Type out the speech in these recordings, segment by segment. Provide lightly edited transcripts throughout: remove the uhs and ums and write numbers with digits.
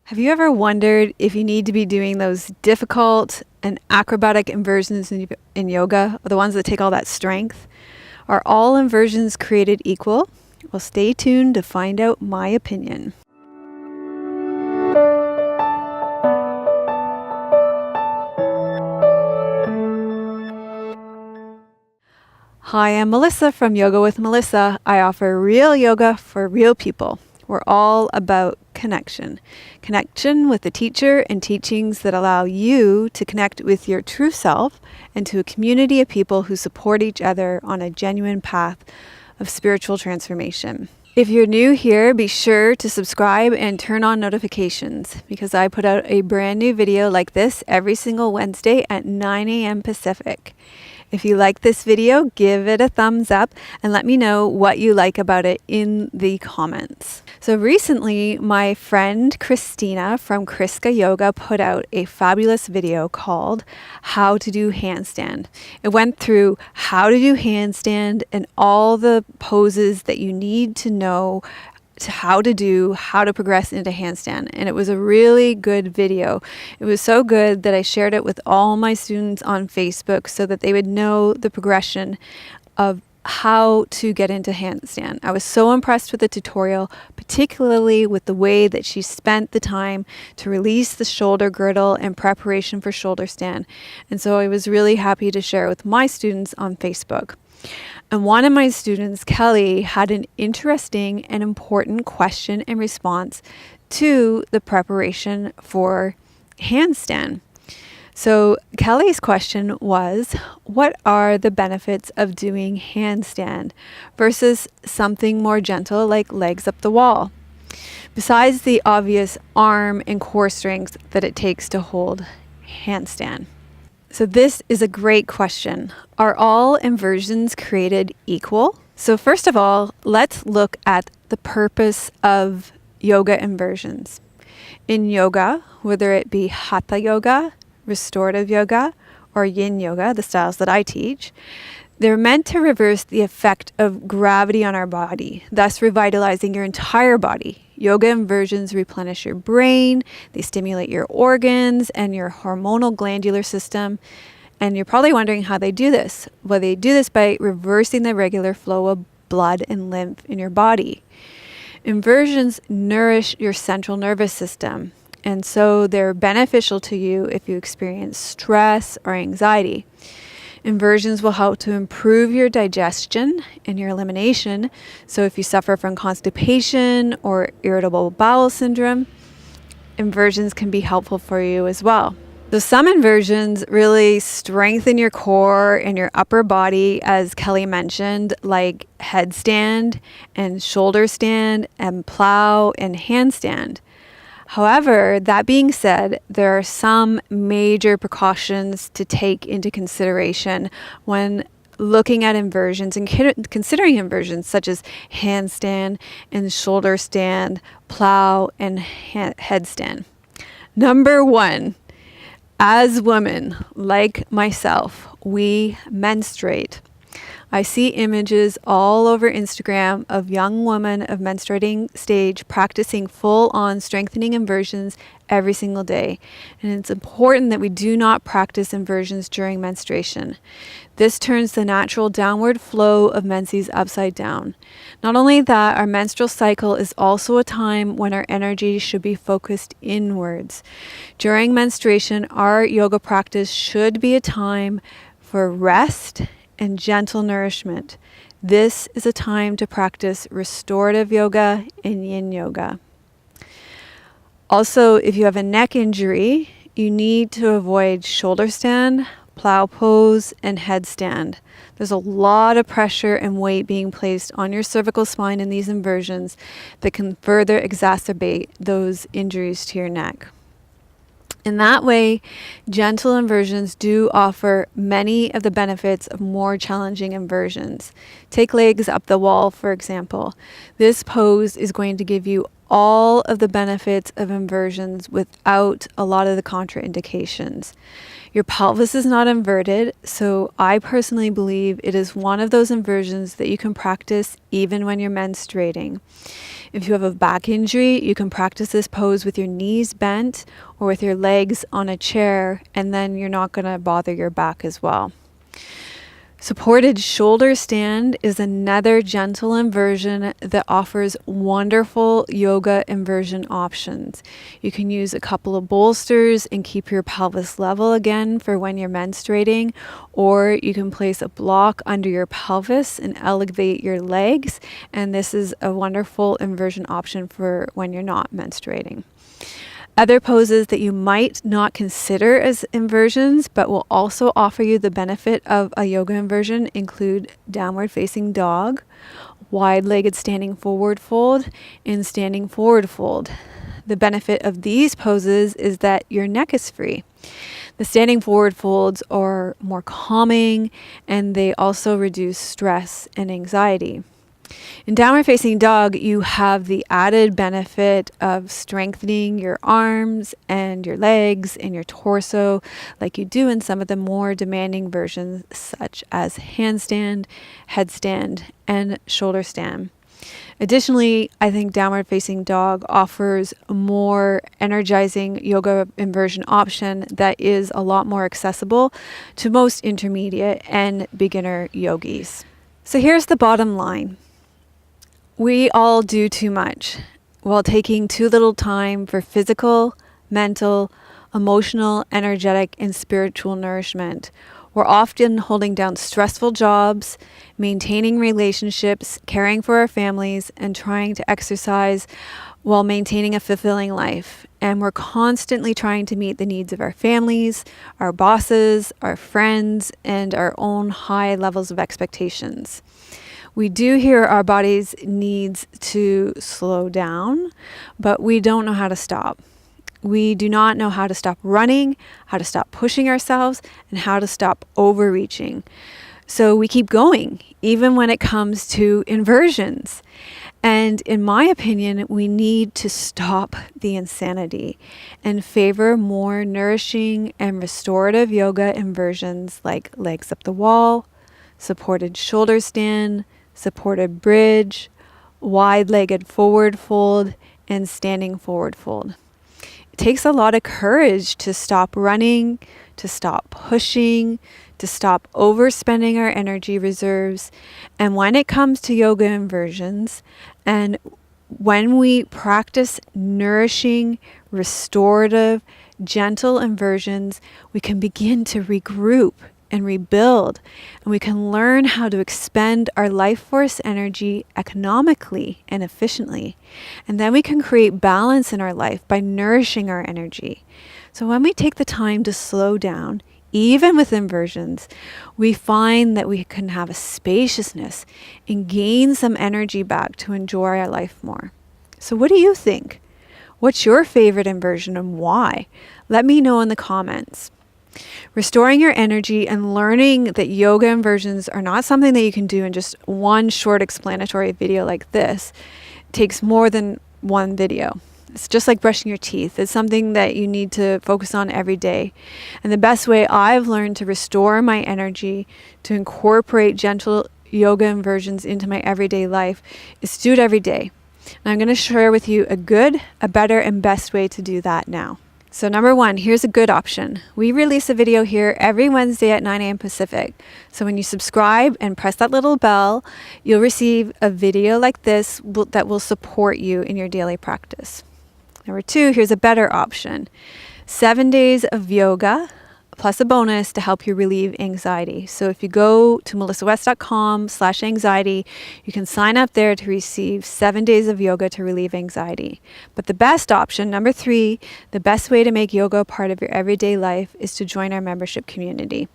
Have you ever wondered if you need to be doing those difficult and acrobatic inversions in yoga, the ones that take all that strength? Are all inversions created equal? Well, stay tuned to find out my opinion. Hi, I'm Melissa from Yoga with Melissa. I offer real yoga for real people. We're all about connection. Connection with the teacher and teachings that allow you to connect with your true self and to a community of people who support each other on a genuine path of spiritual transformation. If you're new here, be sure to subscribe and turn on notifications because I put out a brand new video like this every single Wednesday at 9 a.m. Pacific. If you like this video, give it a thumbs up and let me know what you like about it in the comments. So recently, my friend Christina from Chriska Yoga put out a fabulous video called How to Do Handstand. It went through how to do handstand and all the poses that you need to know how to progress into handstand. And it was a really good video. It was so good that I shared it with all my students on Facebook so that they would know the progression of how to get into handstand. I was so impressed with the tutorial, particularly with the way that she spent the time to release the shoulder girdle in preparation for shoulder stand. And so I was really happy to share it with my students on Facebook. And one of my students, Kelly, had an interesting and important question in response to the preparation for handstand. So Kelly's question was, what are the benefits of doing handstand versus something more gentle like legs up the wall, besides the obvious arm and core strength that it takes to hold handstand? So this is a great question. Are all inversions created equal? So first of all, let's look at the purpose of yoga inversions. In yoga, whether it be hatha yoga, restorative yoga, or yin yoga, the styles that I teach, they're meant to reverse the effect of gravity on our body, thus revitalizing your entire body. Yoga inversions replenish your brain, they stimulate your organs and your hormonal glandular system. And you're probably wondering how they do this. Well, they do this by reversing the regular flow of blood and lymph in your body. Inversions nourish your central nervous system, and so they're beneficial to you if you experience stress or anxiety. Inversions will help to improve your digestion and your elimination. So if you suffer from constipation or irritable bowel syndrome, inversions can be helpful for you as well. So some inversions really strengthen your core and your upper body, as Kelly mentioned, like headstand and shoulder stand and plow and handstand. However, that being said, there are some major precautions to take into consideration when looking at inversions and considering inversions such as handstand and shoulder stand, plow, and headstand. Number one, as women like myself, we menstruate. I see images all over Instagram of young women of menstruating stage practicing full-on strengthening inversions every single day. And it's important that we do not practice inversions during menstruation. This turns the natural downward flow of menses upside down. Not only that, our menstrual cycle is also a time when our energy should be focused inwards. During menstruation, our yoga practice should be a time for rest and gentle nourishment. This is a time to practice restorative yoga and yin yoga. Also, if you have a neck injury, you need to avoid shoulder stand, plow pose, and headstand. There's a lot of pressure and weight being placed on your cervical spine in these inversions that can further exacerbate those injuries to your neck. In that way, gentle inversions do offer many of the benefits of more challenging inversions. Take legs up the wall, for example. This pose is going to give you all of the benefits of inversions without a lot of the contraindications. Your pelvis is not inverted, so I personally believe it is one of those inversions that you can practice even when you're menstruating. If you have a back injury, you can practice this pose with your knees bent or with your legs on a chair, and then you're not going to bother your back as well. Supported shoulder stand is another gentle inversion that offers wonderful yoga inversion options. You can use a couple of bolsters and keep your pelvis level again for when you're menstruating, or you can place a block under your pelvis and elevate your legs, and this is a wonderful inversion option for when you're not menstruating. Other poses that you might not consider as inversions but will also offer you the benefit of a yoga inversion include downward facing dog, wide-legged standing forward fold, and standing forward fold. The benefit of these poses is that your neck is free. The standing forward folds are more calming, and they also reduce stress and anxiety. In downward facing dog, you have the added benefit of strengthening your arms and your legs and your torso like you do in some of the more demanding versions such as handstand, headstand, and shoulder stand. Additionally, I think downward facing dog offers a more energizing yoga inversion option that is a lot more accessible to most intermediate and beginner yogis. So here's the bottom line. We all do too much while taking too little time for physical, mental, emotional, energetic, and spiritual nourishment. We're often holding down stressful jobs, maintaining relationships, caring for our families, and trying to exercise while maintaining a fulfilling life. And we're constantly trying to meet the needs of our families, our bosses, our friends, and our own high levels of expectations. We do hear our body's needs to slow down, but we don't know how to stop. We do not know how to stop running, how to stop pushing ourselves, and how to stop overreaching. So we keep going, even when it comes to inversions. And in my opinion, we need to stop the insanity and favor more nourishing and restorative yoga inversions like legs up the wall, supported shoulder stand, supported bridge, wide-legged forward fold, and standing forward fold. It takes a lot of courage to stop running, to stop pushing, to stop overspending our energy reserves. And when it comes to yoga inversions, and when we practice nourishing, restorative, gentle inversions, we can begin to regroup and rebuild, and we can learn how to expend our life force energy economically and efficiently. And then we can create balance in our life by nourishing our energy. So when we take the time to slow down, even with inversions, we find that we can have a spaciousness and gain some energy back to enjoy our life more. So what do you think? What's your favorite inversion and why? Let me know in the comments. Restoring your energy and learning that yoga inversions are not something that you can do in just one short explanatory video like this. It takes more than one video. It's just like brushing your teeth. It's something that you need to focus on every day. And the best way I've learned to restore my energy, to incorporate gentle yoga inversions into my everyday life, is to do it every day. And I'm going to share with you a good, a better, and best way to do that now. So number one, here's a good option. We release a video here every Wednesday at 9 a.m. Pacific. So when you subscribe and press that little bell, you'll receive a video like this that will support you in your daily practice. Number two, here's a better option. 7 days of yoga plus a bonus to help you relieve anxiety. So if you go to melissawest.com/anxiety, you can sign up there to receive 7 days of yoga to relieve anxiety. But the best option, number three, the best way to make yoga a part of your everyday life is to join our membership community.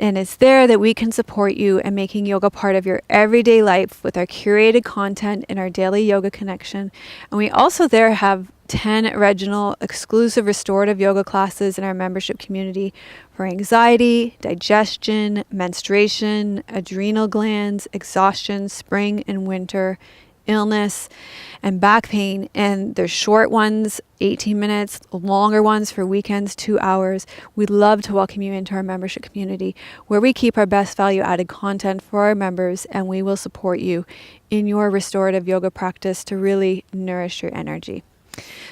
And it's there that we can support you in making yoga part of your everyday life with our curated content and our daily yoga connection. And we also there have 10 original exclusive restorative yoga classes in our membership community for anxiety, digestion, menstruation, adrenal glands, exhaustion, spring and winter, illness and back pain. And there's short ones, 18 minutes, longer ones for weekends, 2 hours. We'd love to welcome you into our membership community where we keep our best value added content for our members, and we will support you in your restorative yoga practice to really nourish your energy.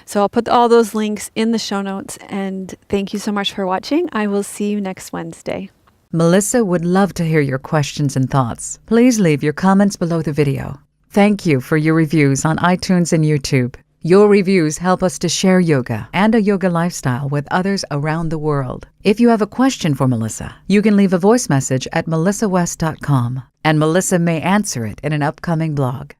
So I'll put all those links in the show notes, and thank you so much for watching. I will see you next Wednesday. Melissa would love to hear your questions and thoughts. Please leave your comments below the video. Thank you for your reviews on iTunes and YouTube. Your reviews help us to share yoga and a yoga lifestyle with others around the world. If you have a question for Melissa, you can leave a voice message at melissawest.com, and Melissa may answer it in an upcoming blog.